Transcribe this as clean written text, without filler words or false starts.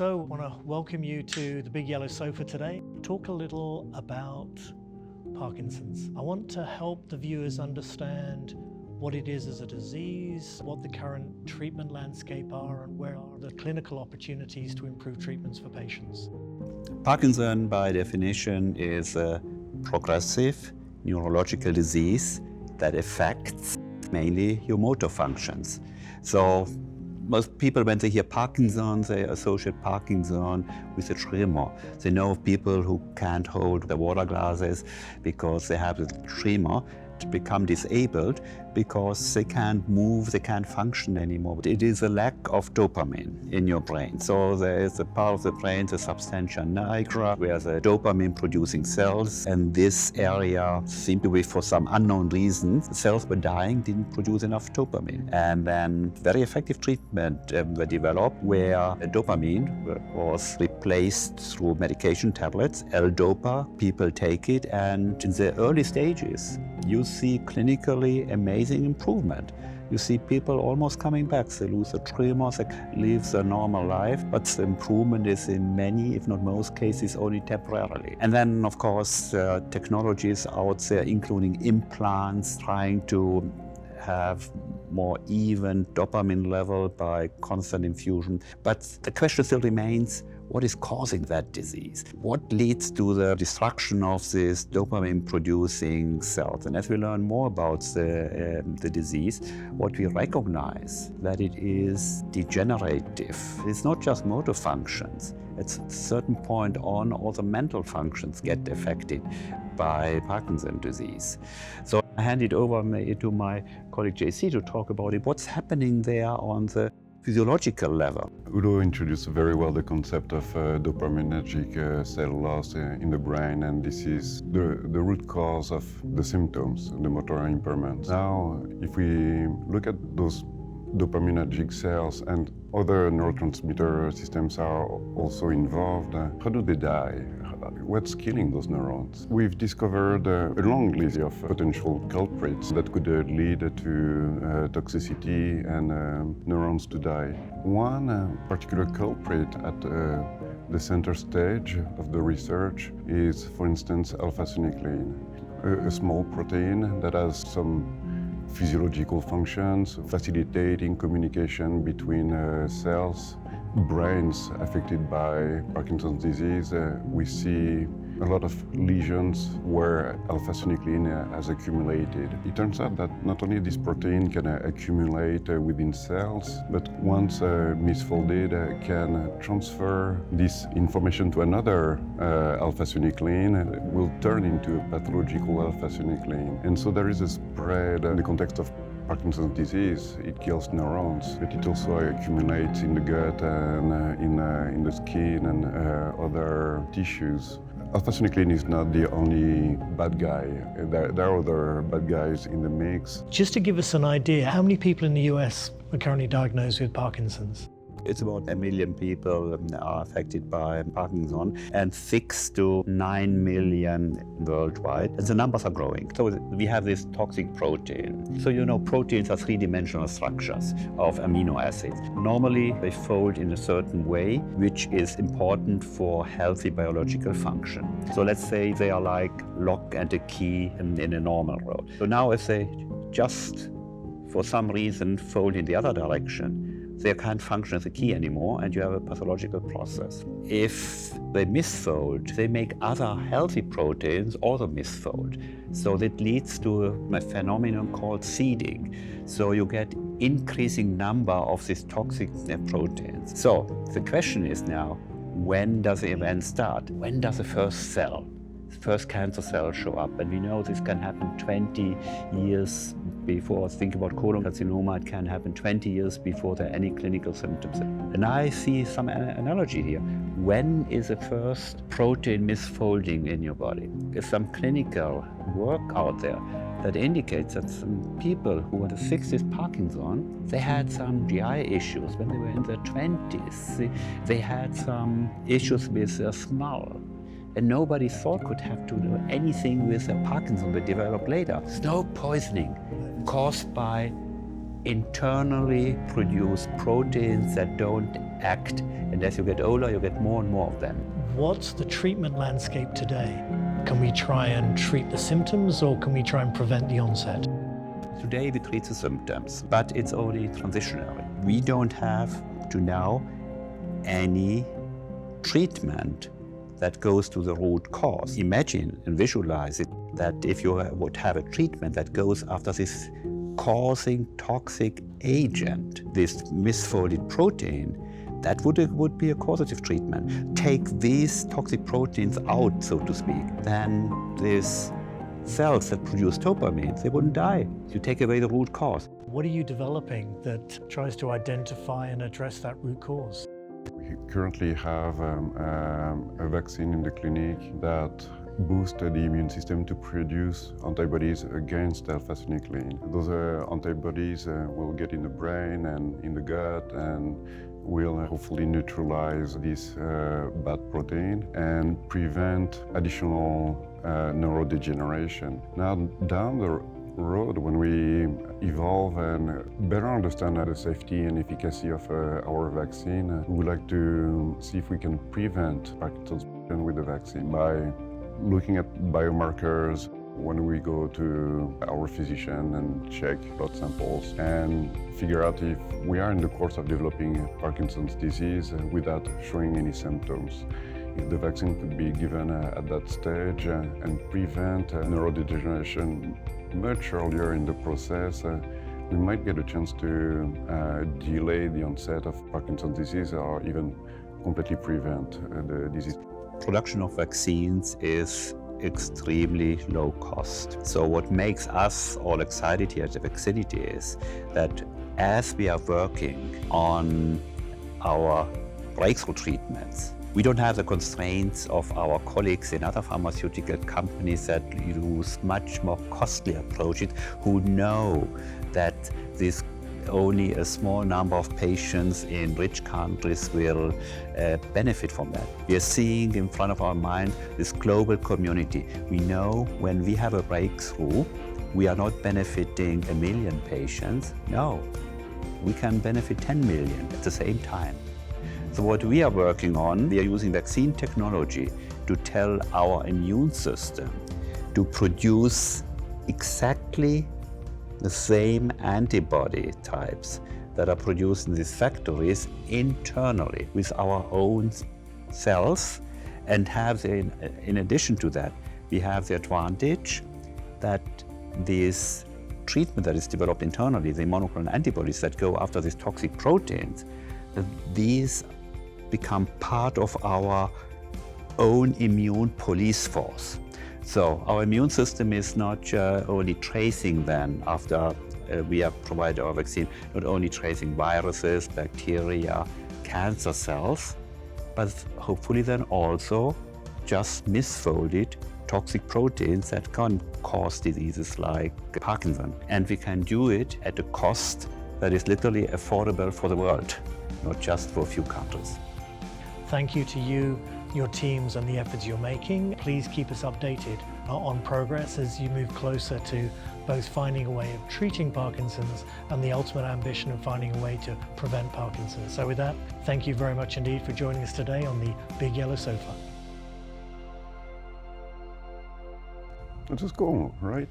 So I want to welcome you to the Big Yellow Sofa today. Talk a little about Parkinson's. I want to help the viewers understand what it is as a disease, what the current treatment landscape are, and where are the clinical opportunities to improve treatments for patients. Parkinson, by definition, is a progressive neurological disease that affects mainly your motor functions. So most people, when they hear Parkinson, they associate Parkinson with a tremor. They know of people who can't hold their water glasses because they have a tremor, to become disabled because they can't move, they can't function anymore. It is a lack of dopamine in your brain. So there is a part of the brain, the substantia nigra, where the dopamine producing cells, and this area seemed to be, for some unknown reason, the cells were dying, didn't produce enough dopamine. And then very effective treatment were developed where dopamine was replaced through medication tablets, L-Dopa. People take it, and in the early stages, you see clinically amazing improvement. You see people almost coming back. They lose the tremors, they live their normal life, but the improvement is in many, if not most cases, only temporarily. And then, of course, technologies out there, including implants, trying to have more even dopamine level by constant infusion. But the question still remains, what is causing that disease? What leads to the destruction of these dopamine-producing cells? And as we learn more about the disease, what we recognize that it is degenerative. It's not just motor functions. At a certain point on, all the mental functions get affected by Parkinson's disease. So I hand it over to my colleague JC to talk about it. What's happening there on the physiological level? Udo introduced very well the concept of dopaminergic cell loss in the brain, and this is the root cause of the symptoms, the motor impairments. Now, if we look at those dopaminergic cells and other neurotransmitter systems are also involved, how do they die? What's killing those neurons? We've discovered a long list of potential culprits that could lead to toxicity and neurons to die. One particular culprit at the center stage of the research is, for instance, alpha-synuclein, a small protein that has some physiological functions, facilitating communication between cells. Brains affected by Parkinson's disease, we see a lot of lesions where alpha-synuclein has accumulated. It turns out that not only this protein can accumulate within cells, but once misfolded, can transfer this information to another alpha-synuclein, will turn into a pathological alpha-synuclein. And so there is a spread in the context of Parkinson's disease. It kills neurons, but it also accumulates in the gut and in the skin and other tissues. Alpha-synuclein is not the only bad guy. There are other bad guys in the mix. Just to give us an idea, how many people in the US are currently diagnosed with Parkinson's? It's about 1 million people are affected by Parkinson and 6 to 9 million worldwide. And the numbers are growing. So we have this toxic protein. So you know, proteins are three-dimensional structures of amino acids. Normally they fold in a certain way, which is important for healthy biological function. So let's say they are like lock and a key in a normal road. So now if they just for some reason fold in the other direction, they can't function as a key anymore, and you have a pathological process. If they misfold, they make other healthy proteins also misfold. So that leads to a phenomenon called seeding. So you get increasing number of these toxic proteins. So the question is now, when does the event start? When does the first cancer cell show up? And we know this can happen 20 years before. Think about colon carcinoma, it can happen 20 years before there are any clinical symptoms. And I see some analogy here. When is the first protein misfolding in your body? There's some clinical work out there that indicates that some people who had the 60s Parkinson, they had some GI issues when they were in their 20s. They had some issues with their smell. And nobody thought could have to do anything with a Parkinson that developed later. Snow poisoning caused by internally produce proteins that don't act. And as you get older, you get more and more of them. What's the treatment landscape today? Can we try and treat the symptoms, or can we try and prevent the onset? Today we treat the symptoms, but it's only transitionary. We don't have to now any treatment that goes to the root cause. Imagine and visualize it that if you would have a treatment that goes after this causing toxic agent, this misfolded protein, that would be a causative treatment. Take these toxic proteins out, so to speak, then these cells that produce dopamine, they wouldn't die. You take away the root cause. What are you developing that tries to identify and address that root cause? We currently have a vaccine in the clinic that boosts the immune system to produce antibodies against alpha-synuclein. Those antibodies will get in the brain and in the gut and will hopefully neutralize this bad protein and prevent additional neurodegeneration. Now, down the road, when we evolve and better understand the safety and efficacy of our vaccine, we would like to see if we can prevent Parkinson's with the vaccine by looking at biomarkers when we go to our physician and check blood samples and figure out if we are in the course of developing Parkinson's disease without showing any symptoms. If the vaccine could be given at that stage and prevent neurodegeneration much earlier in the process, we might get a chance to delay the onset of Parkinson's disease or even completely prevent the disease. Production of vaccines is extremely low cost. So what makes us all excited here at Vaxxinity is that as we are working on our breakthrough treatments, we don't have the constraints of our colleagues in other pharmaceutical companies that use much more costly approaches, who know that this only a small number of patients in rich countries will benefit from that. We are seeing in front of our mind this global community. We know when we have a breakthrough, we are not benefiting 1 million patients. No, we can benefit 10 million at the same time. So what we are working on, we are using vaccine technology to tell our immune system to produce exactly the same antibody types that are produced in these factories internally with our own cells, and have in addition to that, we have the advantage that this treatment that is developed internally, the monoclonal antibodies that go after these toxic proteins, these become part of our own immune police force. So our immune system is not only tracing then, after we have provided our vaccine, not only tracing viruses, bacteria, cancer cells, but hopefully then also just misfolded toxic proteins that can cause diseases like Parkinson. And we can do it at a cost that is literally affordable for the world, not just for a few countries. Thank you to you, your teams, and the efforts you're making. Please keep us updated on progress as you move closer to both finding a way of treating Parkinson's and the ultimate ambition of finding a way to prevent Parkinson's. So with that, thank you very much indeed for joining us today on the Big Yellow Sofa. Let's just go, right?